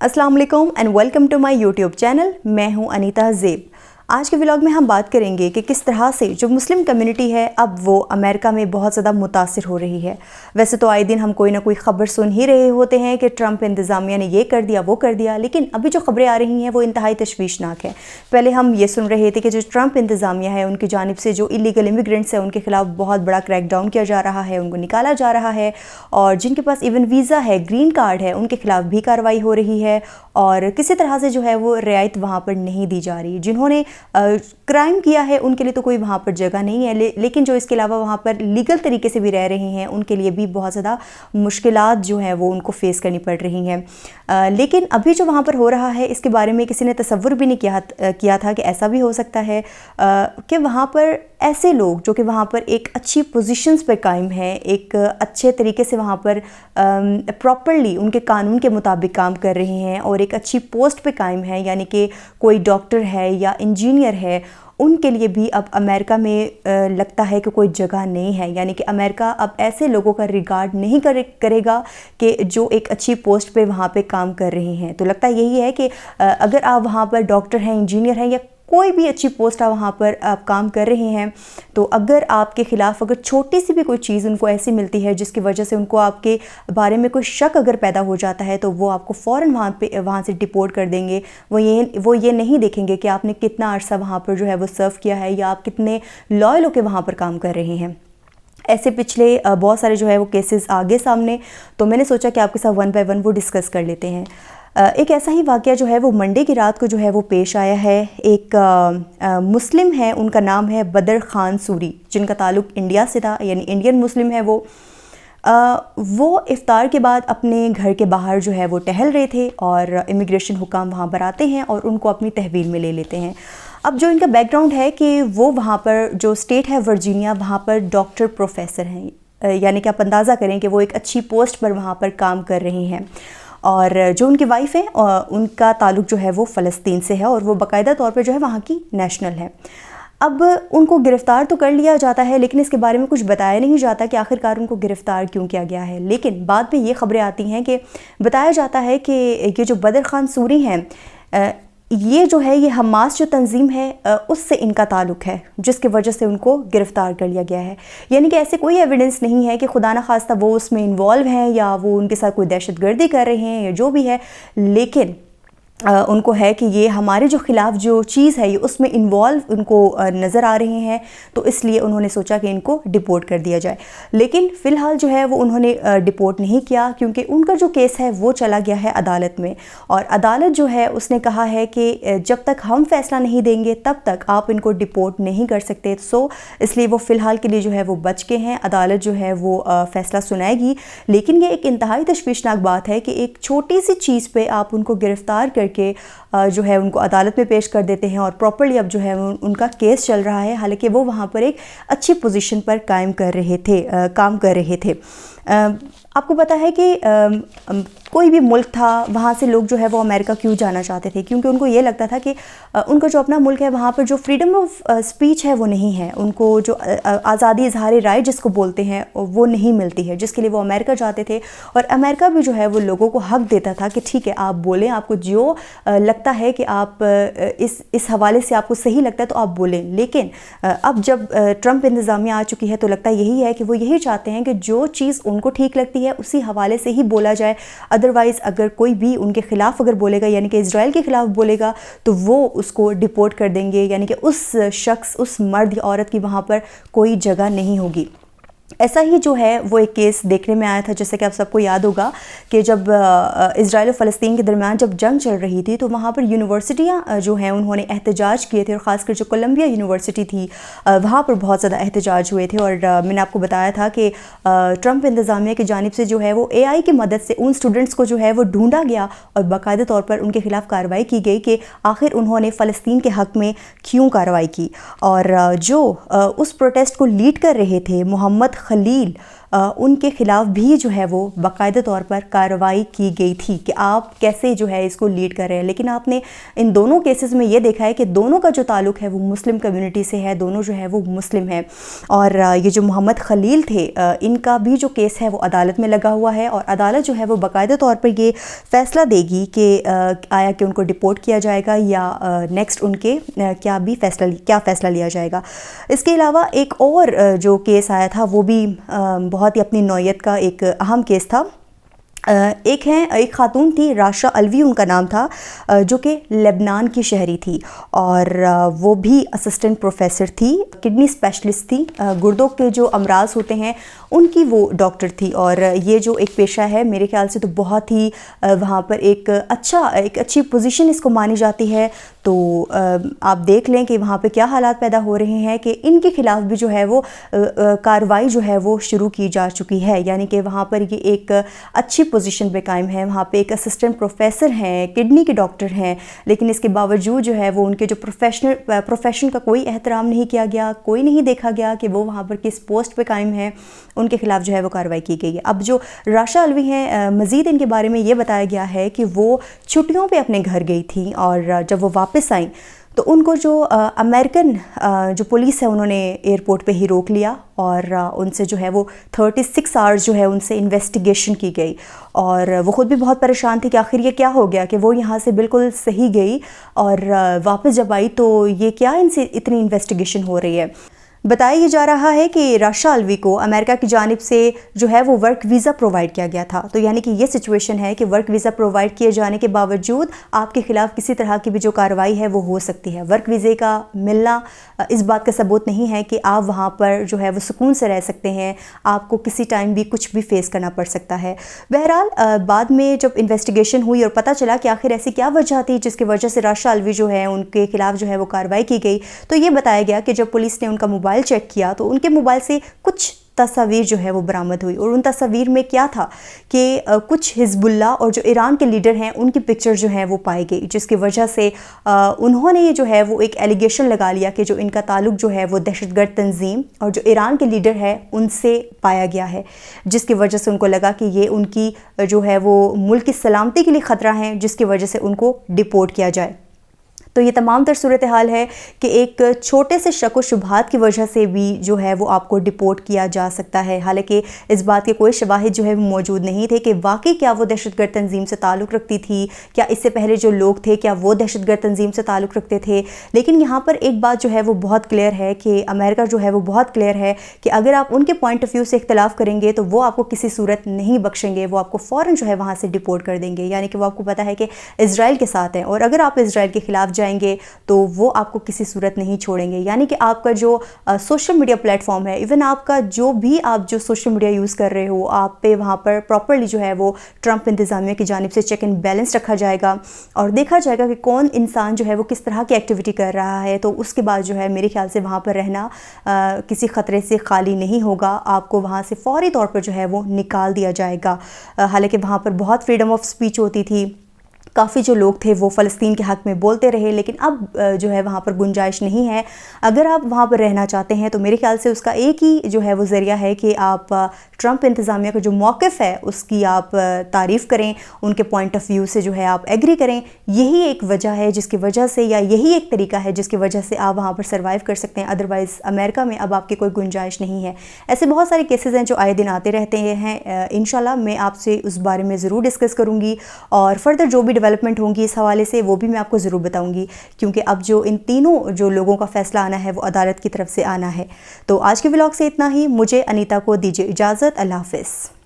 अस्सलाम वालेकुम and welcome to my YouTube channel. मैं हूं अनीता ज़ेब। आज के व्लॉग में हम बात करेंगे कि किस तरह से जो मुस्लिम कम्युनिटी है अब वो अमेरिका में बहुत ज़्यादा मुतासिर हो रही है। वैसे तो आए दिन हम कोई ना कोई ख़बर सुन ही रहे होते हैं कि ट्रंप इंतज़ामिया ने ये कर दिया वो कर दिया, लेकिन अभी जो ख़बरें आ रही हैं वो इंतहाई तशवीशनाक है। पहले हम ये सुन रहे थे कि जो ट्रंप इंतज़ामिया है उनकी जानिब से जो इलीगल इमिग्रेंट्स हैं उनके ख़िलाफ़ बहुत बड़ा क्रैकडाउन किया जा रहा है, उनको निकाला जा रहा है, और जिनके पास इवन वीज़ा है, ग्रीन कार्ड है, उनके ख़िलाफ़ भी कार्रवाई हो रही है और किसी तरह से जो है वो रियायत वहाँ पर नहीं दी जा रही। जिन्होंने क्राइम किया है उनके लिए तो कोई वहाँ पर जगह नहीं है, लेकिन जो इसके अलावा वहाँ पर लीगल तरीके से भी रह रहे हैं उनके लिए भी बहुत ज़्यादा मुश्किलात जो हैं वो उनको फेस करनी पड़ रही हैं। लेकिन अभी जो वहाँ पर हो रहा है इसके बारे में किसी ने तसव्वुर भी नहीं किया था कि ऐसा भी हो सकता है कि वहाँ पर ऐसे लोग जो कि वहाँ पर एक अच्छी पोजीशंस पर कायम हैं, एक अच्छे तरीके से वहाँ पर प्रॉपरली उनके कानून के मुताबिक काम कर रहे हैं और एक अच्छी पोस्ट पे कायम है, यानी कि कोई डॉक्टर है या इंजीनियर है, उनके लिए भी अब अमेरिका में लगता है कि कोई जगह नहीं है। यानी कि अमेरिका अब ऐसे लोगों का रिगार्ड नहीं करेगा कि जो एक अच्छी पोस्ट पे वहाँ पे काम कर रहे हैं। तो लगता यही है कि अगर आप वहाँ पर डॉक्टर हैं, इंजीनियर हैं या कोई भी अच्छी पोस्ट आप वहाँ पर आप काम कर रहे हैं, तो अगर आपके ख़िलाफ़ अगर छोटी सी भी कोई चीज़ उनको ऐसी मिलती है जिसकी वजह से उनको आपके बारे में कोई शक अगर पैदा हो जाता है तो वो आपको फ़ौरन वहाँ से डिपोर्ट कर देंगे। वो ये नहीं देखेंगे कि आपने कितना अरसा वहाँ पर जो है वो सर्व किया है या आप कितने लॉयल होकर वहाँ पर काम कर रहे हैं। ऐसे पिछले बहुत सारे जो है वो केसेस आगे सामने, तो मैंने सोचा कि आपके साथ वन बाय वन वो डिस्कस कर लेते हैं। एक ऐसा ही वाक़या जो है वो मंडे की रात को जो है वो पेश आया है। एक मुस्लिम है, उनका नाम है बदर ख़ान सूरी, जिनका ताल्लुक़ इंडिया से था, यानी इंडियन मुस्लिम है वो। इफ़्तार के बाद अपने घर के बाहर जो है वो टहल रहे थे और इमिग्रेशन हुकाम वहाँ पर आते हैं और उनको अपनी तहवील में ले लेते हैं। अब जो इनका बैकग्राउंड है कि वो वहाँ पर जो स्टेट है वर्जीनिया, वहाँ पर डॉक्टर प्रोफेसर हैं, यानी कि आप अंदाज़ा करें कि वो एक अच्छी पोस्ट पर वहाँ पर काम कर रहे हैं। और जो उनकी वाइफ है उनका ताल्लुक़ जो है वो फ़लस्तीन से है और वो बाकायदा तौर पे जो है वहाँ की नेशनल है। अब उनको गिरफ़्तार तो कर लिया जाता है, लेकिन इसके बारे में कुछ बताया नहीं जाता कि आखिरकार उनको गिरफ़्तार क्यों किया गया है। लेकिन बाद में ये ख़बरें आती हैं कि बताया जाता है कि ये जो बदर ख़ान सूरी हैं, ये जो है ये हमास जो तंजीम है उससे इनका ताल्लुक़ है, जिसकी वजह से उनको गिरफ़्तार कर लिया गया है। यानी कि ऐसे कोई एविडेंस नहीं है कि खुदा न खास्ता वो उसमें इन्वॉल्व हैं या वो उनके साथ कोई दहशतगर्दी कर रहे हैं या जो भी है, लेकिन उनको है कि ये हमारे जो ख़िलाफ़ जो चीज़ है ये उसमें इन्वॉल्व उनको नज़र आ रहे हैं, तो इसलिए उन्होंने सोचा कि इनको डिपोर्ट कर दिया जाए। लेकिन फ़िलहाल जो है वो उन्होंने डिपोर्ट नहीं किया, क्योंकि उनका जो केस है वो चला गया है अदालत में, और अदालत जो है उसने कहा है कि जब तक हम फ़ैसला नहीं देंगे तब तक आप इनको डिपोर्ट नहीं कर सकते। सो इसलिए वो फ़िलहाल के लिए जो है वो बच के हैं। अदालत जो है वो फ़ैसला सुनाएगी, लेकिन ये एक इंतहाई तशवीशनाक बात है कि एक छोटी सी चीज़ पर आप उनको गिरफ़्तार करके जो है उनको अदालत में पेश कर देते हैं और प्रॉपर्ली अब जो है उनका केस चल रहा है, हालांकि वो वहाँ पर एक अच्छी पोजीशन पर काम कर रहे थे। आपको पता है कि कोई भी मुल्क था, वहाँ से लोग जो है वो अमेरिका क्यों जाना चाहते थे, क्योंकि उनको ये लगता था कि उनका जो अपना मुल्क है वहाँ पर जो फ्रीडम ऑफ स्पीच है वो नहीं है, उनको जो आज़ादी इज़हार राय जिसको बोलते हैं वो नहीं मिलती है, जिसके लिए वो अमेरिका जाते थे। और अमेरिका भी जो है वो लोगों को हक़ देता था कि ठीक है आप बोलें, आपको जो लगता है कि आप इस हवाले से आपको सही लगता है तो आप बोलें। लेकिन अब जब ट्रंप इंतज़ामिया आ चुकी है तो लगता यही है कि वो यही चाहते हैं कि जो चीज़ उनको ठीक लगती है उसी हवाले से ही बोला जाए। अदरवाइज़ अगर कोई भी उनके ख़िलाफ़ अगर बोलेगा, यानी कि इज़राइल के ख़िलाफ़ बोलेगा, तो वो उसको डिपोर्ट कर देंगे, यानी कि उस शख्स, उस मर्द या औरत की वहाँ पर कोई जगह नहीं होगी। ऐसा ही जो है वो एक केस देखने में आया था, जैसे कि आप सबको याद होगा कि जब इज़राइल और फ़लस्तीन के दरमियान जब जंग चल रही थी तो वहाँ पर यूनिवर्सिटियाँ जो हैं उन्होंने एहतजाज किए थे, और ख़ासकर जो कोलंबिया यूनिवर्सिटी थी वहाँ पर बहुत ज़्यादा एहतजाज हुए थे। और मैंने आपको बताया था कि ट्रंप इंतज़ामिया की जानिब से जो है वो AI की मदद से उन स्टूडेंट्स को जो है वो ढूंढा गया और बाकायदा तौर पर उनके ख़िलाफ़ कार्रवाई की गई कि आखिर उन्होंने फ़लस्तीन के हक़ में क्यों कार्रवाई की। और जो उस प्रोटेस्ट को लीड कर रहे थे मोहम्मद खलील, ان کے خلاف بھی جو ہے وہ باقاعدہ طور پر کارروائی کی گئی تھی کہ آپ کیسے جو ہے اس کو لیڈ کر رہے ہیں. لیکن آپ نے ان دونوں کیسز میں یہ دیکھا ہے کہ دونوں کا جو تعلق ہے وہ مسلم کمیونٹی سے ہے, دونوں جو ہے وہ مسلم ہیں. اور یہ جو محمد خلیل تھے ان کا بھی جو کیس ہے وہ عدالت میں لگا ہوا ہے, اور عدالت جو ہے وہ باقاعدہ طور پر یہ فیصلہ دے گی کہ آیا کہ ان کو ڈپورٹ کیا جائے گا یا نیکسٹ ان کے کیا فیصلہ لیا جائے گا. اس کے علاوہ ایک اور جو کیس آیا تھا وہ بھی بہت ہی اپنی نوعیت کا ایک اہم کیس تھا. ایک خاتون تھی, راشا الوی ان کا نام تھا, جو کہ لبنان کی شہری تھی, اور وہ بھی اسسٹنٹ پروفیسر تھی, کڈنی اسپیشلسٹ تھی, گردوں کے جو امراض ہوتے ہیں ان کی وہ ڈاکٹر تھی. اور یہ جو ایک پیشہ ہے میرے خیال سے تو بہت ہی وہاں پر ایک اچھی پوزیشن اس کو مانی جاتی ہے. تو آپ دیکھ لیں کہ وہاں پہ کیا حالات پیدا ہو رہے ہیں کہ ان کے خلاف بھی جو ہے وہ کارروائی جو ہے وہ شروع کی جا چکی ہے. یعنی کہ وہاں پر یہ ایک اچھی پوزیشن پہ قائم ہے, وہاں پہ ایک اسسٹنٹ پروفیسر ہیں, کڈنی کے ڈاکٹر ہیں, لیکن اس کے باوجود جو ہے وہ ان کے جو پروفیشن کا کوئی احترام نہیں کیا گیا, کوئی نہیں دیکھا گیا کہ وہ وہاں پر کس پوسٹ پہ قائم ہیں, ان کے خلاف جو ہے وہ کارروائی کی گئی ہے. اب جو راشا الوی ہیں, مزید ان کے بارے میں یہ بتایا گیا ہے کہ وہ چھٹیوں پہ اپنے گھر گئی تھیں, اور جب وہ واپس آئیں تو ان کو جو امریکن جو پولیس ہے انہوں نے ایئرپورٹ پہ ہی روک لیا, اور ان سے جو ہے وہ 36 آورز جو ہے ان سے انویسٹیگیشن کی گئی. اور وہ خود بھی بہت پریشان تھی کہ آخر یہ کیا ہو گیا کہ وہ یہاں سے بالکل صحیح گئی اور واپس جب آئی تو یہ کیا ان سے اتنی انویسٹیگیشن ہو رہی ہے. بتایا یہ جا رہا ہے کہ راشا الوی کو امریکہ کی جانب سے جو ہے وہ ورک ویزا پرووائڈ کیا گیا تھا. تو یعنی کہ یہ سچویشن ہے کہ ورک ویزا پرووائڈ کیے جانے کے باوجود آپ کے خلاف کسی طرح کی بھی جو کارروائی ہے وہ ہو سکتی ہے. ورک ویزے کا ملنا اس بات کا ثبوت نہیں ہے کہ آپ وہاں پر جو ہے وہ سکون سے رہ سکتے ہیں, آپ کو کسی ٹائم بھی کچھ بھی فیس کرنا پڑ سکتا ہے. بہرحال بعد میں جب انویسٹیگیشن ہوئی اور پتہ چلا کہ آخر ایسی کیا وجہ تھی جس کی وجہ سے راشا الوی جو ہے ان کے خلاف جو ہے وہ کارروائی کی گئی, تو یہ بتایا گیا کہ جب پولیس نے ان کا موبائل چیک کیا تو ان کے موبائل سے کچھ تصاویر جو ہے وہ برآمد ہوئی, اور ان تصاویر میں کیا تھا کہ کچھ حزب اللہ اور جو ایران کے لیڈر ہیں ان کی پکچر جو ہیں وہ پائی گئی, جس کی وجہ سے انہوں نے یہ جو ہے وہ ایک ایلیگیشن لگا لیا کہ جو ان کا تعلق جو ہے وہ دہشت گرد تنظیم اور جو ایران کے لیڈر ہے ان سے پایا گیا ہے, جس کی وجہ سے ان کو لگا کہ یہ ان کی جو ہے وہ ملک کی سلامتی کے لیے خطرہ ہیں, جس کی وجہ سے ان کو ڈپورٹ کیا جائے. تو یہ تمام تر صورتحال ہے کہ ایک چھوٹے سے شک و شبہات کی وجہ سے بھی جو ہے وہ آپ کو ڈپورٹ کیا جا سکتا ہے, حالانکہ اس بات کے کوئی شواہد جو ہے وہ موجود نہیں تھے کہ واقعی کیا وہ دہشت گرد تنظیم سے تعلق رکھتی تھی, کیا اس سے پہلے جو لوگ تھے کیا وہ دہشت گرد تنظیم سے تعلق رکھتے تھے. لیکن یہاں پر ایک بات جو ہے وہ بہت کلیئر ہے کہ امریکہ جو ہے وہ بہت کلیئر ہے کہ اگر آپ ان کے پوائنٹ آف ویو سے اختلاف کریں گے تو وہ آپ کو کسی صورت نہیں بخشیں گے, وہ آپ کو فوراً جو ہے وہاں سے ڈپورٹ کر دیں گے. یعنی کہ وہ آپ کو پتہ ہے کہ اسرائیل کے ساتھ ہیں, اور اگر آپ اسرائیل کے خلاف جائیں گے تو وہ آپ کو کسی صورت نہیں چھوڑیں گے. یعنی کہ آپ کا جو سوشل میڈیا پلیٹ فارم ہے, ایون آپ کا جو سوشل میڈیا یوز کر رہے ہو, آپ پہ وہاں پر پراپرلی جو ہے وہ ٹرمپ انتظامیہ کی جانب سے چیک اینڈ بیلنس رکھا جائے گا, اور دیکھا جائے گا کہ کون انسان جو ہے وہ کس طرح کی ایکٹیویٹی کر رہا ہے. تو اس کے بعد جو ہے میرے خیال سے وہاں پر رہنا کسی خطرے سے خالی نہیں ہوگا, آپ کو وہاں سے فوری طور پر جو ہے وہ نکال دیا جائے گا. حالانکہ وہاں پر بہت فریڈم آف اسپیچ ہوتی تھی, کافی جو لوگ تھے وہ فلسطین کے حق میں بولتے رہے, لیکن اب جو ہے وہاں پر گنجائش نہیں ہے. اگر آپ وہاں پر رہنا چاہتے ہیں تو میرے خیال سے اس کا ایک ہی جو ہے وہ ذریعہ ہے کہ آپ ٹرمپ انتظامیہ کا جو موقف ہے اس کی آپ تعریف کریں, ان کے پوائنٹ آف ویو سے جو ہے آپ ایگری کریں. یہی ایک وجہ ہے جس کی وجہ سے, یا یہی ایک طریقہ ہے جس کی وجہ سے آپ وہاں پر سروائیو کر سکتے ہیں. ادروائز امریکہ میں اب آپ کی کوئی گنجائش نہیں ہے. ایسے بہت سارے کیسز ہیں جو آئے دن آتے رہتے ہیں. انشاءاللہ میں آپ سے اس بارے میں ضرور ڈسکس کروں گی, اور فردر جو بھی ڈیولپمنٹ ہوں گی اس حوالے سے وہ بھی میں آپ کو ضرور بتاؤں گی, کیونکہ اب جو ان تینوں جو لوگوں کا فیصلہ آنا ہے وہ عدالت کی طرف سے آنا ہے. تو آج کے ولاگ سے اتنا ہی. مجھے انیتا کو دیجیے اجازت. اللہ حافظ.